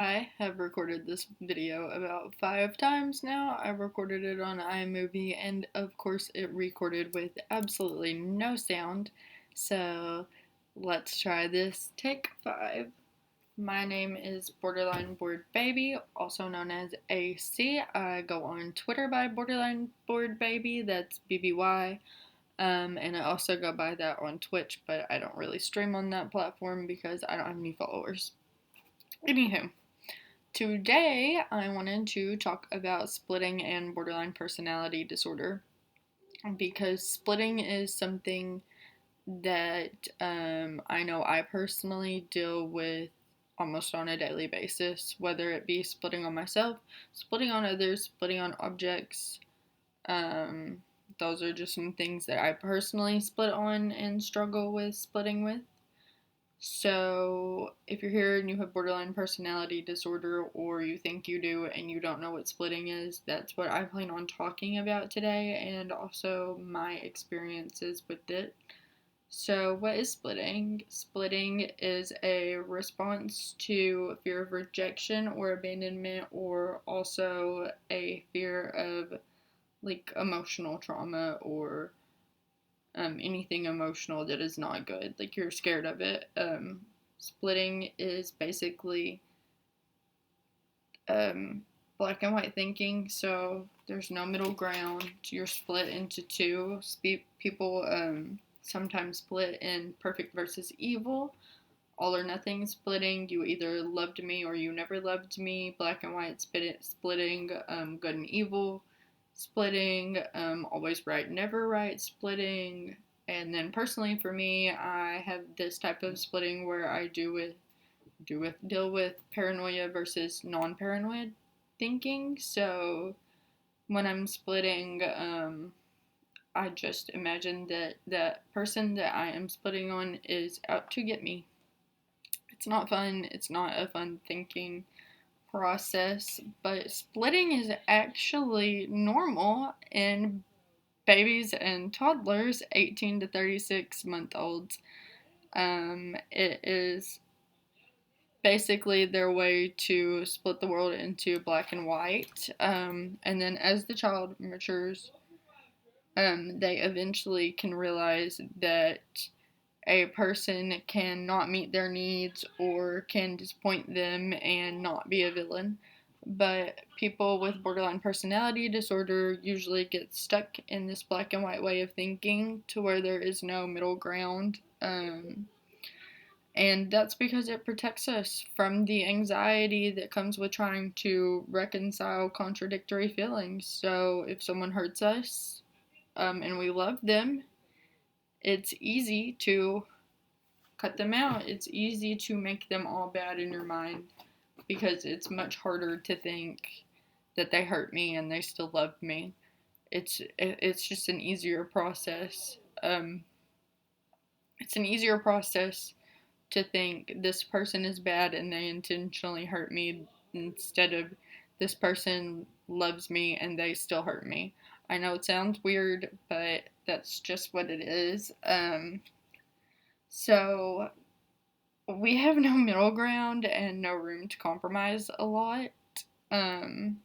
I have recorded this video about 5 times now. I recorded it on iMovie, and of course, it recorded with absolutely no sound. So let's try this. Take 5. My name is Borderline Bored Baby, also known as AC. I go on Twitter by Borderline Bored Baby, that's BBY. And I also go by that on Twitch, but I don't really stream on that platform because I don't have any followers. Anywho. Today, I wanted to talk about splitting and borderline personality disorder because splitting is something that I know I personally deal with almost on a daily basis, whether it be splitting on myself, splitting on others, splitting on objects. Um, those are just some things that I personally split on and struggle with splitting with. So, if you're here and you have borderline personality disorder, or you think you do and you don't know what splitting is, that's what I plan on talking about today, and also my experiences with it. So, what is splitting? Splitting is a response to fear of rejection or abandonment, or also a fear of like emotional trauma or anything emotional that is not good. Like you're scared of it. Splitting is basically um, black and white thinking, so there's no middle ground. You're split into two. People sometimes split in perfect versus evil. All or nothing splitting. You either loved me or you never loved me. Black and white splitting. Good and evil splitting. Always right, never right splitting. And then personally for me, I have this type of splitting where I deal with paranoia versus non-paranoid thinking. So when I'm splitting, I just imagine that that person that I am splitting on is out to get me. It's not fun. It's not a fun thinking process, but splitting is actually normal in babies and toddlers, 18 to 36 month olds. It is basically their way to split the world into black and white. And then as the child matures, they eventually can realize that a person can not meet their needs or can disappoint them and not be a villain. But people with borderline personality disorder usually get stuck in this black and white way of thinking to where there is no middle ground. And that's because it protects us from the anxiety that comes with trying to reconcile contradictory feelings. So if someone hurts us and we love them, it's easy to cut them out. It's easy to make them all bad in your mind because it's much harder to think that they hurt me and they still love me. It's just an easier process. It's an easier process to think this person is bad and they intentionally hurt me instead of this person loves me and they still hurt me. I know it sounds weird, but that's just what it is. So we have no middle ground and no room to compromise a lot. Um,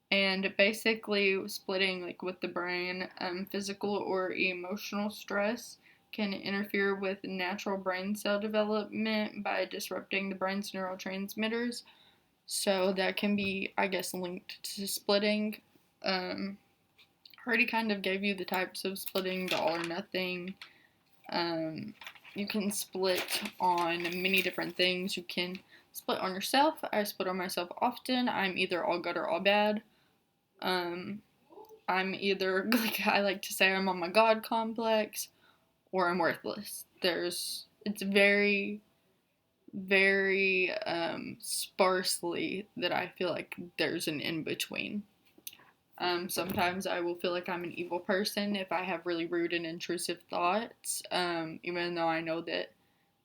and basically splitting like with the brain, physical or emotional stress can interfere with natural brain cell development by disrupting the brain's neurotransmitters. So that can be, I guess, linked to splitting. Already kind of gave you the types of splitting, the all or nothing. You can split on many different things. You can split on yourself. I split on myself often. I'm either all good or all bad. I'm either, like I like to say, I'm on my God complex or I'm worthless. It's very, very sparsely that I feel like there's an in between. Sometimes I will feel like I'm an evil person if I have really rude and intrusive thoughts, even though I know that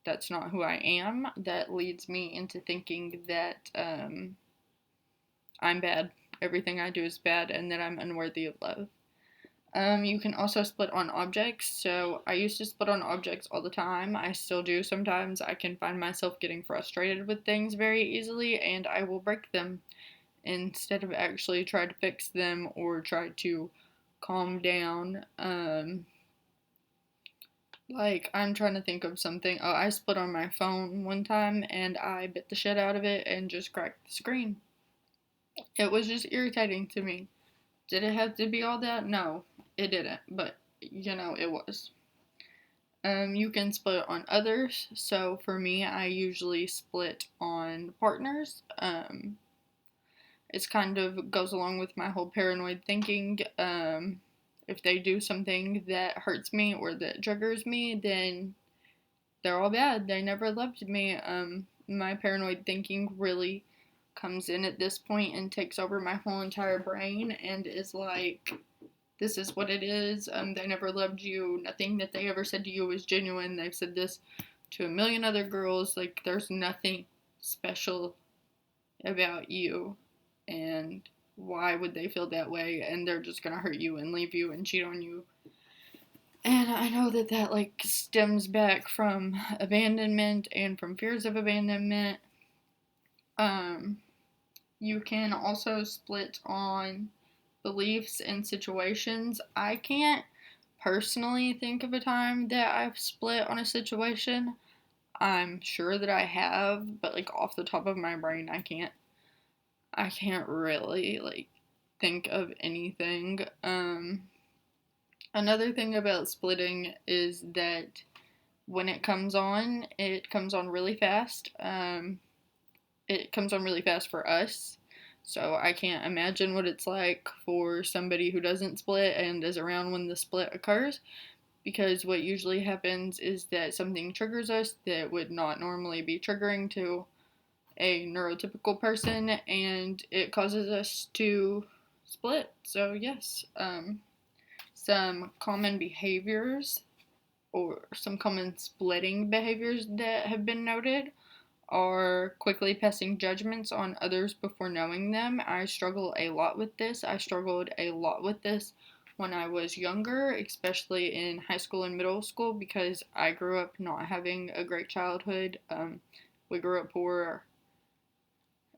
that's not who I am. That leads me into thinking that I'm bad. Everything I do is bad and that I'm unworthy of love. You can also split on objects. So I used to split on objects all the time. I still do sometimes. I can find myself getting frustrated with things very easily, and I will break them instead of actually try to fix them or try to calm down. Like, I'm trying to think of something. Oh, I split on my phone one time and I bit the shit out of it and just cracked the screen. It was just irritating to me. Did it have to be all that? No, it didn't, but it was. You can split on others. So for me, I usually split on partners. It's kind of goes along with my whole paranoid thinking. If they do something that hurts me or that triggers me, then they're all bad. They never loved me. My paranoid thinking really comes in at this point and takes over my whole entire brain and is like, this is what it is. They never loved you. Nothing that they ever said to you was genuine. They've said this to a million other girls. Like, there's nothing special about you. And why would they feel that way? And they're just gonna hurt you and leave you and cheat on you. And I know that like stems back from abandonment and from fears of abandonment. You can also split on beliefs and situations. I can't personally think of a time that I've split on a situation. I'm sure that I have, but like off the top of my brain, I can't really like think of anything. Another thing about splitting is that when it comes on really fast. It comes on really fast for us. So I can't imagine what it's like for somebody who doesn't split and is around when the split occurs. Because what usually happens is that something triggers us that would not normally be triggering to a neurotypical person, and it causes us to split. So, yes, some common behaviors or some common splitting behaviors that have been noted are quickly passing judgments on others before knowing them. I struggle a lot with this. I struggled a lot with this when I was younger, especially in high school and middle school, because I grew up not having a great childhood. We grew up poor.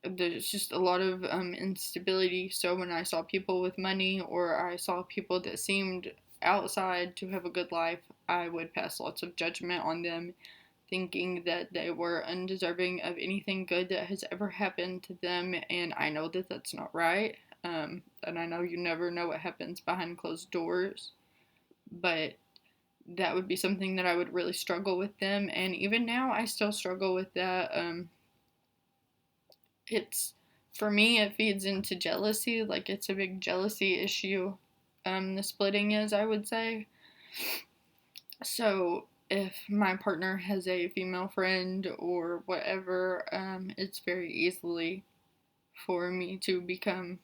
There's just a lot of instability. So when I saw people with money or I saw people that seemed outside to have a good life, I would pass lots of judgment on them, thinking that they were undeserving of anything good that has ever happened to them. And I know that that's not right. And I know you never know what happens behind closed doors, but that would be something that I would really struggle with them. And even now, I still struggle with that. It's For me, it feeds into jealousy. Like, it's a big jealousy issue. The splitting is, I would say. So if my partner has a female friend or whatever, it's very easily for me to become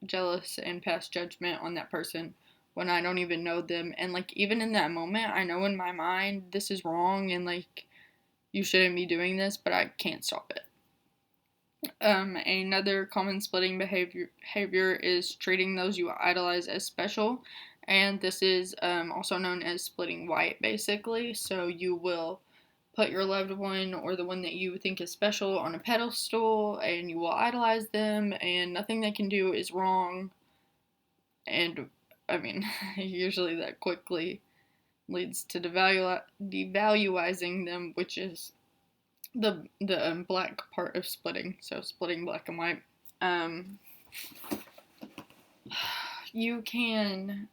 jealous and pass judgment on that person when I don't even know them. And like, even in that moment, I know in my mind this is wrong and like, you shouldn't be doing this, but I can't stop it. Another common splitting behavior is treating those you idolize as special, and this is also known as splitting white, basically. So you will put your loved one or the one that you think is special on a pedestal, and you will idolize them, and nothing they can do is wrong. And I mean, usually that quickly leads to devaluizing them, which is the black part of splitting. So splitting black and white. Um, you can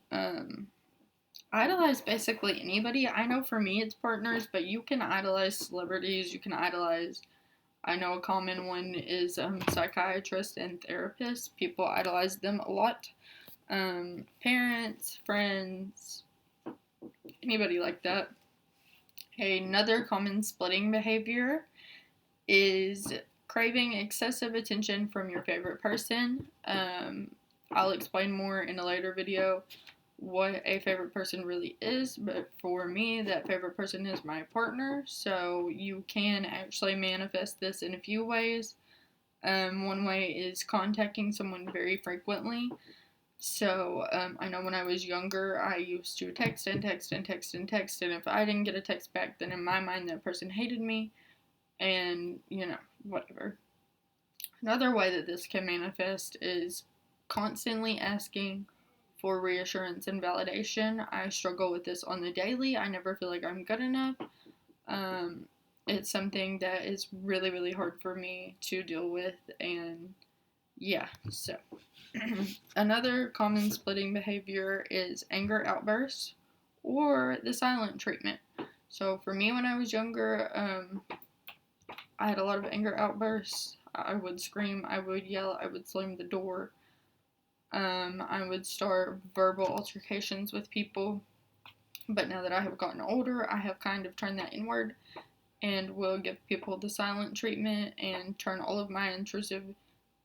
idolize basically anybody. I know for me it's partners, but you can idolize celebrities. You can idolize. I know a common one is psychiatrists and therapists. People idolize them a lot. Parents, friends, anybody like that. Another common splitting behavior is craving excessive attention from your favorite person. I'll explain more in a later video what a favorite person really is, but for me, that favorite person is my partner, so you can actually manifest this in a few ways. One way is contacting someone very frequently. So I know when I was younger, I used to text and text and text and text, and if I didn't get a text back, then in my mind that person hated me, and whatever. Another way that this can manifest is constantly asking for reassurance and validation. I struggle with this on the daily. I never feel like I'm good enough. Um, it's something that is really, really hard for me to deal with, and yeah, so. Another common splitting behavior is anger outbursts or the silent treatment. So for me, when I was younger, I had a lot of anger outbursts. I would scream, I would yell, I would slam the door. I would start verbal altercations with people. But now that I have gotten older, I have kind of turned that inward and will give people the silent treatment and turn all of my intrusive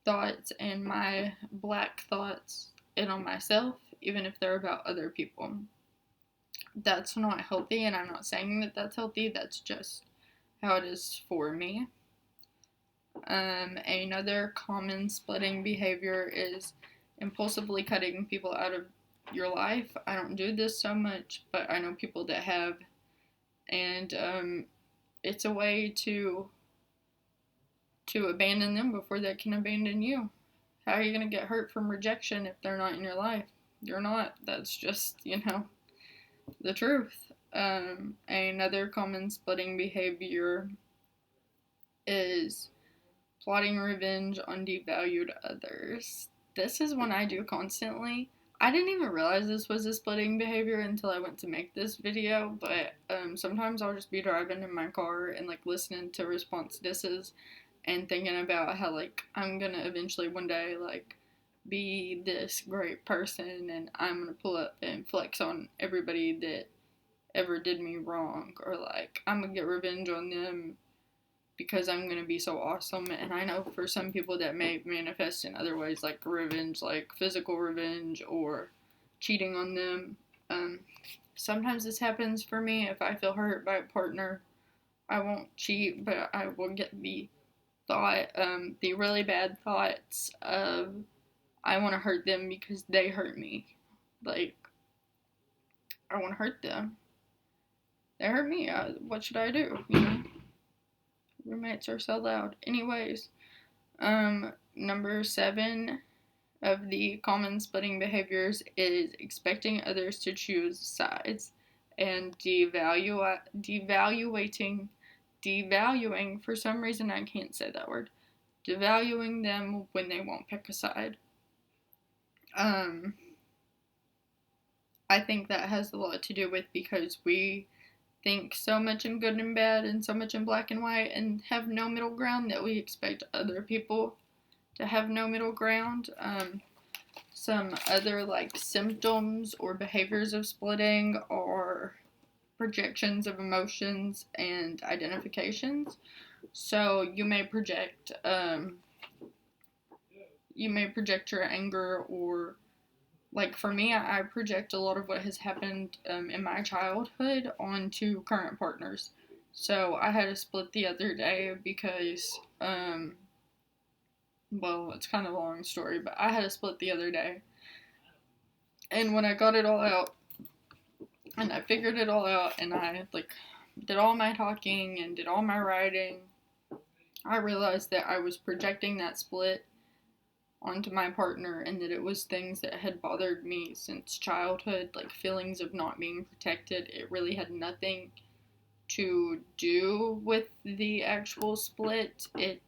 thoughts and my black thoughts in on myself, even if they're about other people. That's not healthy, and I'm not saying that that's healthy, that's just how it is for me. Another common splitting behavior is impulsively cutting people out of your life. I don't do this so much, but I know people that have, and it's a way to abandon them before they can abandon you. How are you going to get hurt from rejection if they're not in your life? You're not. That's just, the truth. Another common splitting behavior is plotting revenge on devalued others. This is one I do constantly. I didn't even realize this was a splitting behavior until I went to make this video, but sometimes I'll just be driving in my car and listening to response disses and thinking about how I'm gonna eventually one day be this great person and I'm gonna pull up and flex on everybody that ever did me wrong, or I'm gonna get revenge on them because I'm gonna be so awesome. And I know for some people that may manifest in other ways, like revenge, like physical revenge or cheating on them. Sometimes this happens for me. If I feel hurt by a partner, I won't cheat, but I will get the the really bad thoughts of I want to hurt them because they hurt me. I want to hurt them. They hurt me. What should I do? Roommates are so loud. Anyways, number 7 of the common splitting behaviors is expecting others to choose sides and devaluing, for some reason I can't say that word, devaluing them when they won't pick a side. I think that has a lot to do with because we think so much in good and bad and so much in black and white and have no middle ground that we expect other people to have no middle ground. Some other symptoms or behaviors of splitting are projections of emotions and identifications. So you may project your anger, or for me, I project a lot of what has happened in my childhood onto current partners. So I had a split the other day because well, it's kind of a long story, but I had a split the other day. And when I got it all out, and I figured it all out, and I, did all my talking and did all my writing, I realized that I was projecting that split onto my partner, and that it was things that had bothered me since childhood, feelings of not being protected. It really had nothing to do with the actual split. It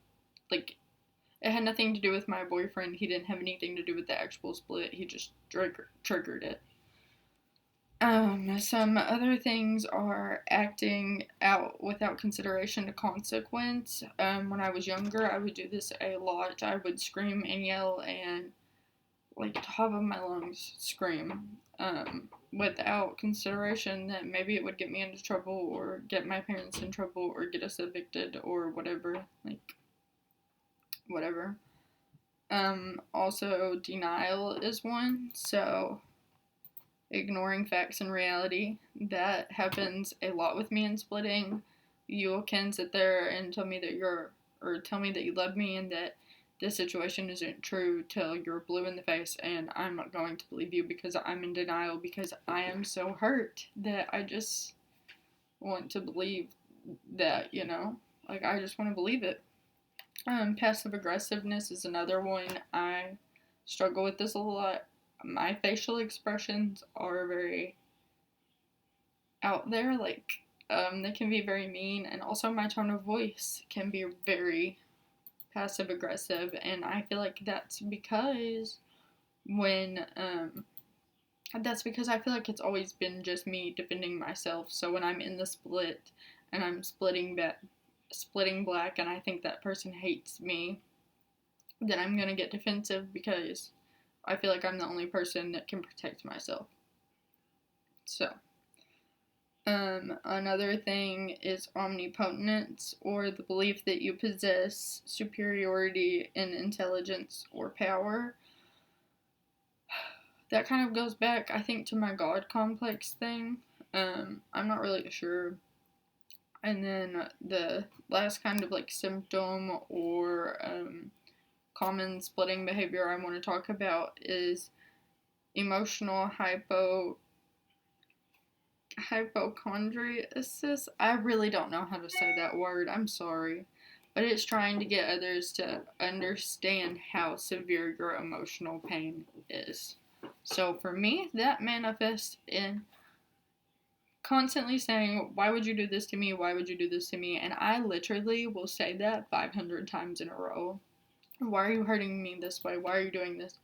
had nothing to do with my boyfriend. He didn't have anything to do with the actual split. He just triggered it. Some other things are acting out without consideration to consequence. When I was younger, I would do this a lot. I would scream and yell and, top of my lungs, scream, without consideration that maybe it would get me into trouble or get my parents in trouble or get us evicted or whatever. Whatever. Also, denial is one. So, ignoring facts and reality. That happens a lot with me in splitting. You can sit there and tell me that tell me that you love me and that this situation isn't true till you're blue in the face, and I'm not going to believe you because I'm in denial because I am so hurt that I just want to believe that, like I just want to believe it. Passive aggressiveness is another one. I struggle with this a lot. My facial expressions are very out there, like they can be very mean, and also my tone of voice can be very passive aggressive, and I feel like when that's because I feel like it's always been just me defending myself. So when I'm in the split and I'm splitting black, and I think that person hates me, then I'm gonna get defensive because I feel like I'm the only person that can protect myself. So, another thing is omnipotence, or the belief that you possess superiority in intelligence or power. That kind of goes back, I think, to my God complex thing. I'm not really sure. And then the last kind of like symptom or common splitting behavior I want to talk about is emotional hypochondriasis. I really don't know how to say that word. I'm sorry. But it's trying to get others to understand how severe your emotional pain is. So for me, that manifests in constantly saying, why would you do this to me? Why would you do this to me? And I literally will say that 500 times in a row. Why are you hurting me this way? Why are you doing this?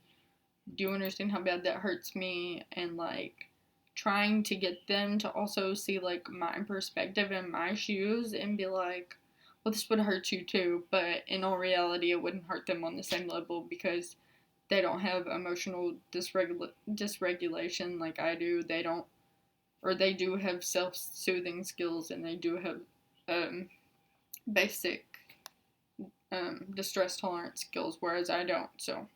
Do you understand how bad that hurts me? And like trying to get them to also see like my perspective in my shoes and be like, well, this would hurt you too, but in all reality it wouldn't hurt them on the same level because they don't have emotional dysregulation like I do. They do have self-soothing skills, and they do have basic distress tolerance skills, whereas I don't. So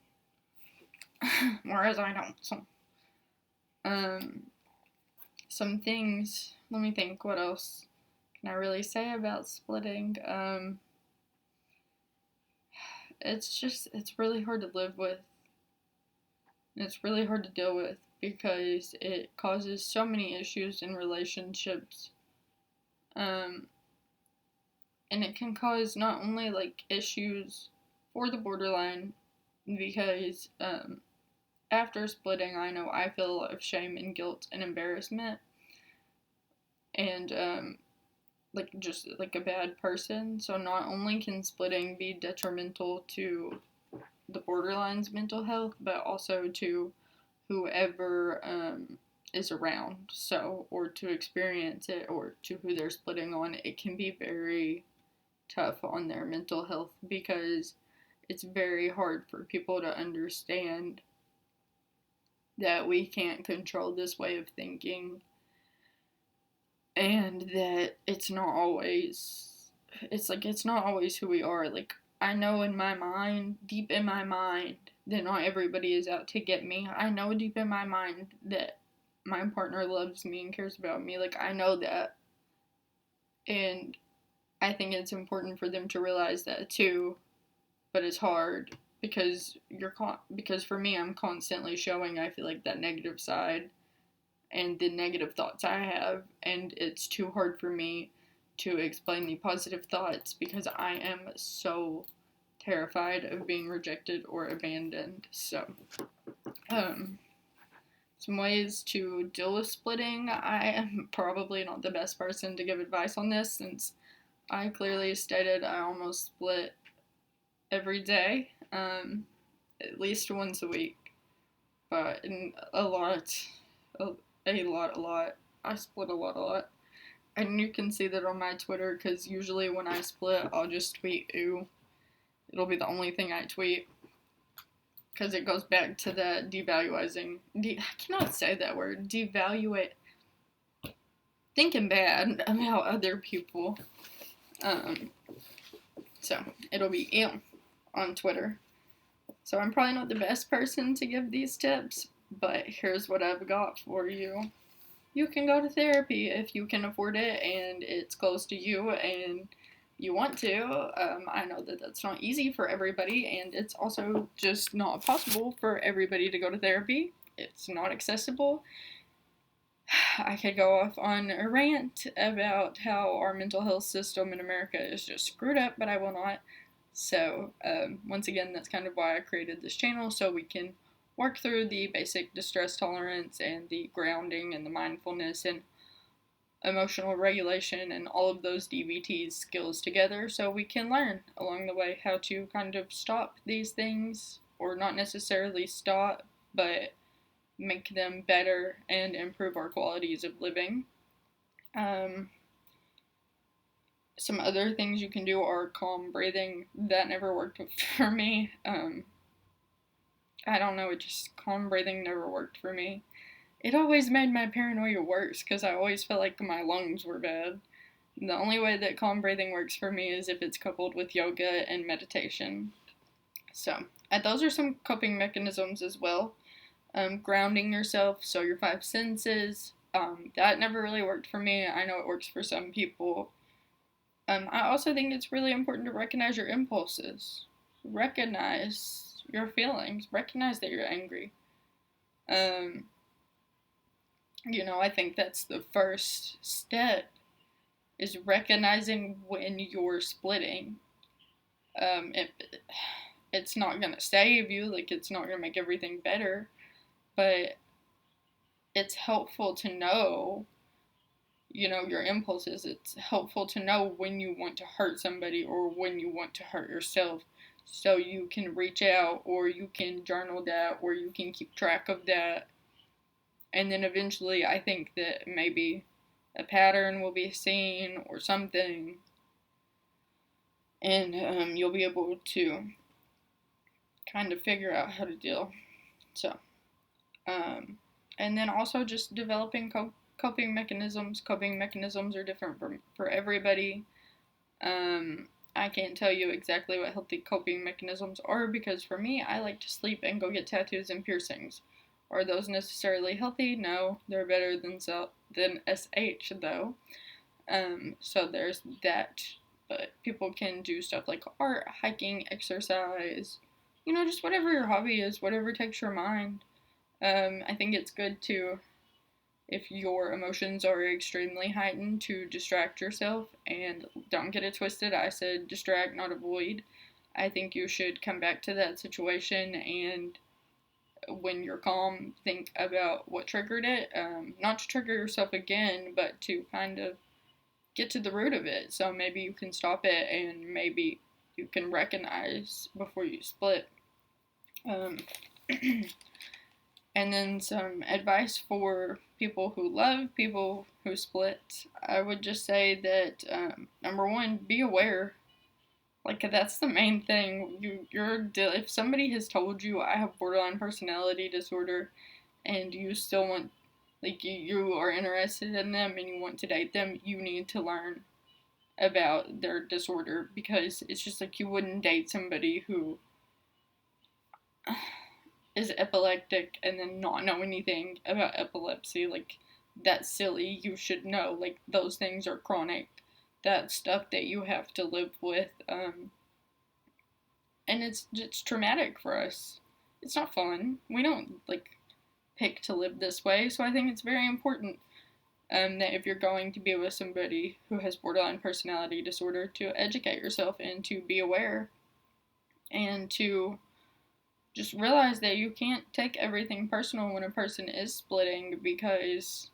some things, let me think, what else can I really say about splitting? It's really hard to live with. It's really hard to deal with because it causes so many issues in relationships. And it can cause not only like issues for the borderline, because after splitting, I know I feel a lot of shame and guilt and embarrassment, and like just like a bad person. So not only can splitting be detrimental to the borderline's mental health, but also to whoever is around, so, or to experience it, or to who they're splitting on. It can be very tough on their mental health because it's very hard for people to understand that we can't control this way of thinking, and that it's not always who we are. Like, I know in my mind, deep in my mind, that not everybody is out to get me. I know deep in my mind that my partner loves me and cares about me. Like, I know that. And I think it's important for them to realize that too. But it's hard because because for me, I'm constantly showing, I feel like, that negative side and the negative thoughts I have, and it's too hard for me to explain the positive thoughts because I am so terrified of being rejected or abandoned. So, some ways to deal with splitting. I am probably not the best person to give advice on this, since I clearly stated I almost split every day, at least once a week, but a lot. I split a lot. And you can see that on my Twitter, because usually when I split, I'll just tweet ooh. It'll be the only thing I tweet, because it goes back to the I cannot say that word, thinking bad about other people. So it'll be ew on Twitter. So I'm probably not the best person to give these tips, but here's what I've got for you. You can go to therapy if you can afford it and it's close to you, and you want to. I know that that's not easy for everybody, and it's also just not possible for everybody to go to therapy. It's not accessible. I could go off on a rant about how our mental health system in America is just screwed up, but I will not. So, once again, that's kind of why I created this channel, so we can work through the basic distress tolerance and the grounding and the mindfulness and emotional regulation and all of those DBT skills together, so we can learn along the way how to kind of stop these things, or not necessarily stop, but make them better and improve our qualities of living. Um, some other things you can do are calm breathing. That never worked for me. I don't know, it just, calm breathing never worked for me. It always made my paranoia worse because I always felt like my lungs were bad. The only way that calm breathing works for me is if it's coupled with yoga and meditation. So, those are some coping mechanisms as well. Grounding yourself, so your five senses. That never really worked for me. I know it works for some people. I also think it's really important to recognize your impulses. Recognize your feelings. Recognize that you're angry. I think that's the first step, is recognizing when you're splitting. It's not gonna save you, like, it's not gonna make everything better, but it's helpful to know, your impulses. It's helpful to know when you want to hurt somebody or when you want to hurt yourself, so you can reach out, or you can journal that, or you can keep track of that. And then eventually, I think that maybe a pattern will be seen or something, and you'll be able to kind of figure out how to deal. So, and then also just developing coping mechanisms. Coping mechanisms are different for everybody. I can't tell you exactly what healthy coping mechanisms are, because for me, I like to sleep and go get tattoos and piercings. Are those necessarily healthy? No, they're better than SH though. So there's that. But people can do stuff like art, hiking, exercise, just whatever your hobby is, whatever takes your mind. I think it's good to, if your emotions are extremely heightened, to distract yourself. And don't get it twisted, I said distract, not avoid. I think you should come back to that situation, and when you're calm, think about what triggered it. Not to trigger yourself again, but to kind of get to the root of it. So maybe you can stop it, and maybe you can recognize before you split. And then some advice for people who love people who split. I would just say that, number one, be aware. Like, that's the main thing. If somebody has told you, I have borderline personality disorder, and you still want, like, you are interested in them and you want to date them, you need to learn about their disorder, because it's just like, you wouldn't date somebody who is epileptic and then not know anything about epilepsy. Like, that's silly. You should know, like, those things are chronic. That's stuff that you have to live with. And it's traumatic for us. It's not fun. We don't, like, pick to live this way. So I think it's very important, that if you're going to be with somebody who has borderline personality disorder, to educate yourself and to be aware, and to just realize that you can't take everything personal when a person is splitting, because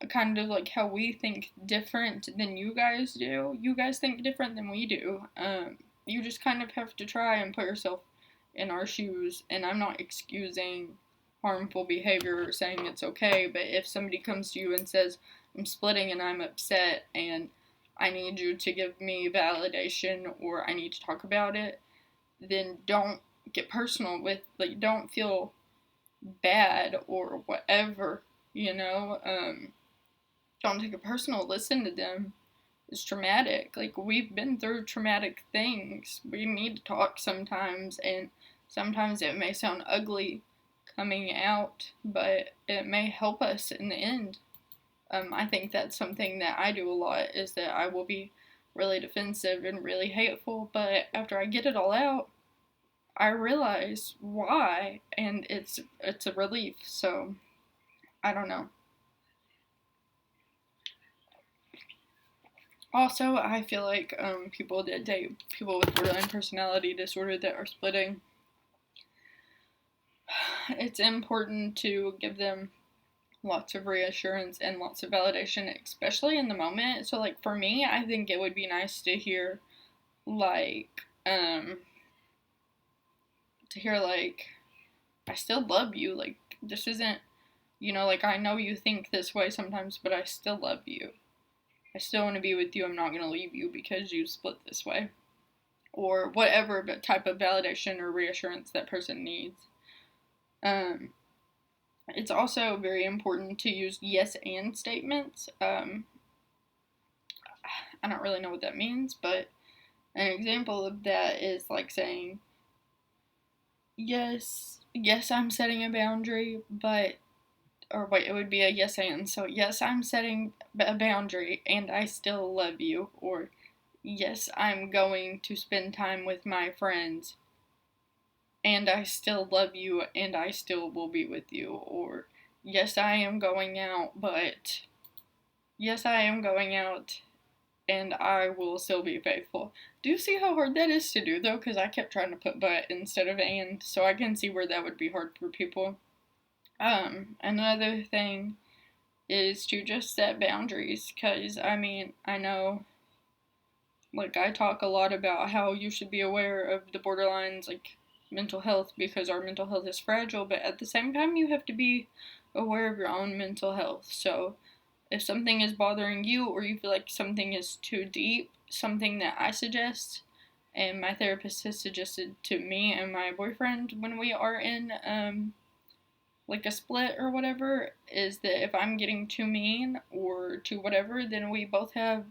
kind of like how we think different than you guys do, you guys think different than we do. You just kind of have to try and put yourself in our shoes. And I'm not excusing harmful behavior or saying it's okay, but if somebody comes to you and says, I'm splitting and I'm upset and I need you to give me validation, or I need to talk about it, then don't get personal with, like, don't feel bad or whatever, don't take it personal. Listen to them. It's traumatic. Like, we've been through traumatic things. We need to talk sometimes, and sometimes it may sound ugly coming out, but it may help us in the end. I think that's something that I do a lot, is that I will be really defensive and really hateful, but after I get it all out, I realize why, and it's a relief. So I don't know. Also, I feel like people that date people with borderline personality disorder that are splitting, it's important to give them lots of reassurance and lots of validation, especially in the moment. So, like, for me, I think it would be nice to hear, like, I still love you. Like, this isn't, like, I know you think this way sometimes, but I still love you. I still want to be with you. I'm not going to leave you because you split this way. Or whatever type of validation or reassurance that person needs. It's also very important to use yes and statements. I don't really know what that means, but an example of that is like saying, yes, I'm setting a boundary, it would be a yes and. So, yes, I'm setting a boundary and I still love you. Or, yes, I'm going to spend time with my friends and I still love you and I still will be with you. Or, yes, I am going out, but yes, I am going out and I will still be faithful. Do you see how hard that is to do, though? Because I kept trying to put but instead of and, so I can see where that would be hard for people. Another thing is to just set boundaries, because, I know, like, I talk a lot about how you should be aware of the borderlines, like, mental health, because our mental health is fragile, but at the same time, you have to be aware of your own mental health. So, if something is bothering you or you feel like something is too deep, something that I suggest and my therapist has suggested to me and my boyfriend when we are in like a split or whatever, is that if I'm getting too mean or too whatever, then we both have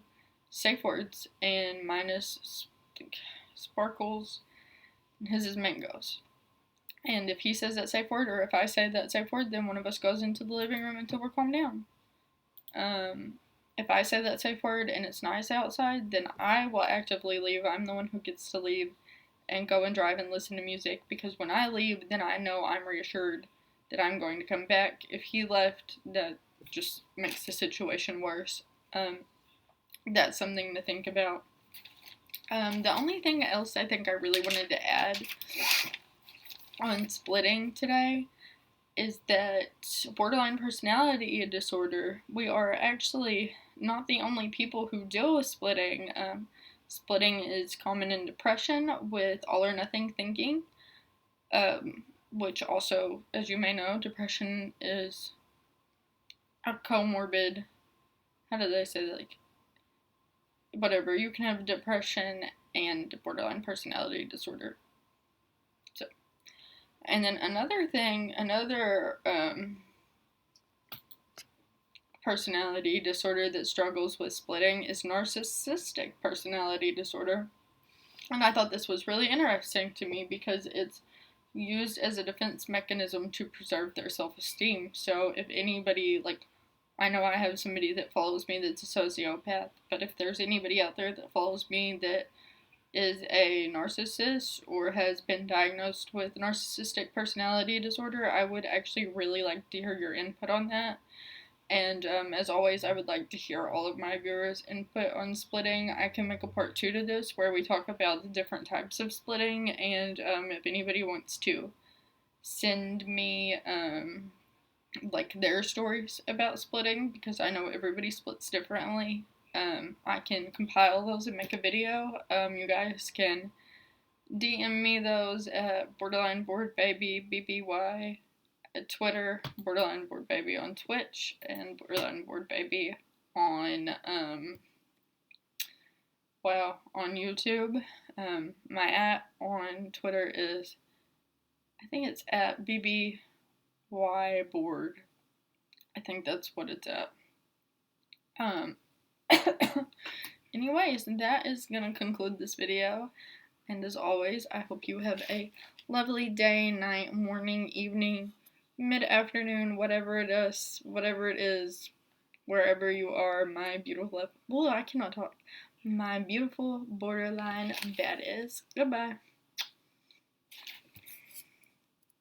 safe words, and mine is sparkles and his is mangoes. And if he says that safe word or if I say that safe word, then one of us goes into the living room until we're calmed down. If I say that safe word and it's nice outside, then I will actively leave. I'm the one who gets to leave and go and drive and listen to music, because when I leave, then I know I'm reassured that I'm going to come back. If he left, that just makes the situation worse. That's something to think about. The only thing else I think I really wanted to add on splitting today is that borderline personality disorder, we are actually not the only people who deal with splitting. Splitting is common in depression with all or nothing thinking, which also, as you may know, depression is a comorbid, how do they say that, like, whatever, you can have depression and borderline personality disorder. So, and then another personality disorder that struggles with splitting is narcissistic personality disorder. And I thought this was really interesting to me because it's used as a defense mechanism to preserve their self-esteem. So if anybody, like, I know I have somebody that follows me that's a sociopath, but if there's anybody out there that follows me that is a narcissist or has been diagnosed with narcissistic personality disorder, I would actually really like to hear your input on that. And as always, I would like to hear all of my viewers' input on splitting. I can make a part 2 to this where we talk about the different types of splitting, and if anybody wants to send me like their stories about splitting, because I know everybody splits differently, I can compile those and make a video. You guys can DM me those at Borderline Board Baby BBY at Twitter, Borderline Board Baby on Twitch, and Borderline Board Baby on on YouTube. My on Twitter is, I think it's at BBY Board. I think that's what it's at. Anyways, that is gonna conclude this video. And as always, I hope you have a lovely day, night, morning, evening, mid-afternoon, whatever it is, wherever you are, my beautiful, I cannot talk, my beautiful borderline baddies. Goodbye.